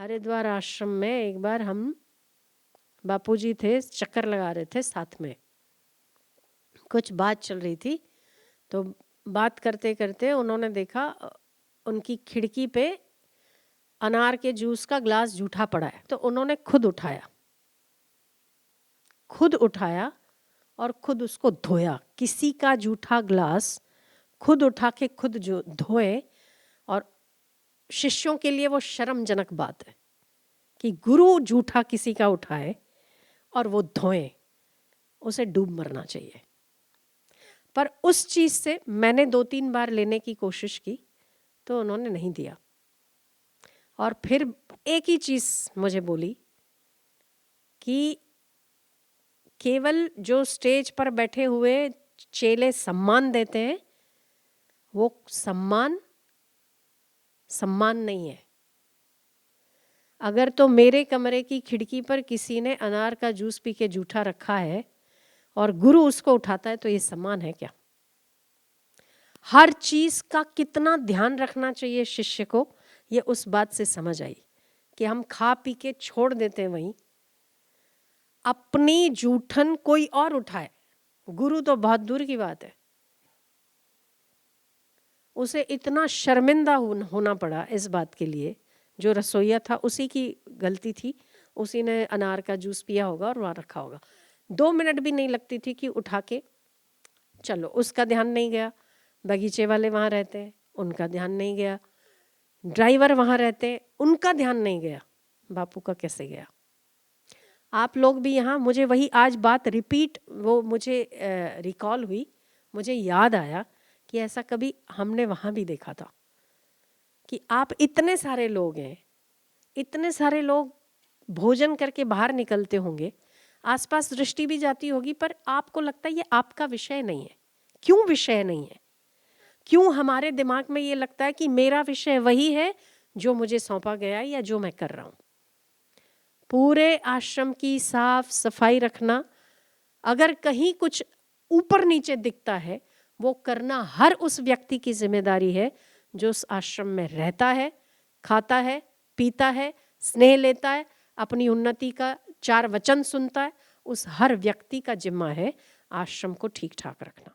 हरिद्वार आश्रम में एक बार हम बापूजी थे, चक्कर लगा रहे थे साथ में, कुछ बात चल रही थी। तो बात करते करते उन्होंने देखा उनकी खिड़की पे अनार के जूस का ग्लास जूठा पड़ा है। तो उन्होंने खुद उठाया और खुद उसको धोया। किसी का जूठा ग्लास खुद उठा के खुद जो धोए, और शिष्यों के लिए वो शर्मजनक बात है कि गुरु जूठा किसी का उठाए और वो धोए, उसे डूब मरना चाहिए। पर उस चीज से मैंने 2-3 बार लेने की कोशिश की तो उन्होंने नहीं दिया। और फिर एक ही चीज मुझे बोली कि केवल जो स्टेज पर बैठे हुए चेले सम्मान देते हैं, वो सम्मान नहीं है। अगर तो मेरे कमरे की खिड़की पर किसी ने अनार का जूस पी के जूठा रखा है और गुरु उसको उठाता है, तो ये सम्मान है क्या? हर चीज का कितना ध्यान रखना चाहिए शिष्य को, ये उस बात से समझ आई कि हम खा पी के छोड़ देते हैं वहीं। अपनी जूठन कोई और उठाए, गुरु तो बहुत दूर की बात है। उसे इतना शर्मिंदा होना पड़ा इस बात के लिए। जो रसोइया था उसी की गलती थी, उसी ने अनार का जूस पिया होगा और वहाँ रखा होगा। 2 मिनट भी नहीं लगती थी कि उठा के चलो, उसका ध्यान नहीं गया। बगीचे वाले वहाँ रहते हैं, उनका ध्यान नहीं गया। ड्राइवर वहाँ रहते हैं, उनका ध्यान नहीं गया। बापू का कैसे गया? आप लोग भी यहाँ, मुझे वही आज बात रिपीट, वो मुझे रिकॉल हुई, मुझे याद आया कि ऐसा कभी हमने वहाँ भी देखा था कि आप इतने सारे लोग हैं, इतने सारे लोग भोजन करके बाहर निकलते होंगे, आसपास दृष्टि भी जाती होगी, पर आपको लगता है ये आपका विषय नहीं है। क्यों विषय नहीं है? क्यों हमारे दिमाग में ये लगता है कि मेरा विषय वही है जो मुझे सौंपा गया या जो मैं कर रहा हूँ? पूरे आश्रम की साफ सफाई रखना, अगर कहीं कुछ ऊपर नीचे दिखता है, वो करना हर उस व्यक्ति की जिम्मेदारी है जो उस आश्रम में रहता है, खाता है, पीता है, स्नेह लेता है, अपनी उन्नति का 4 वचन सुनता है। उस हर व्यक्ति का जिम्मा है आश्रम को ठीक ठाक रखना।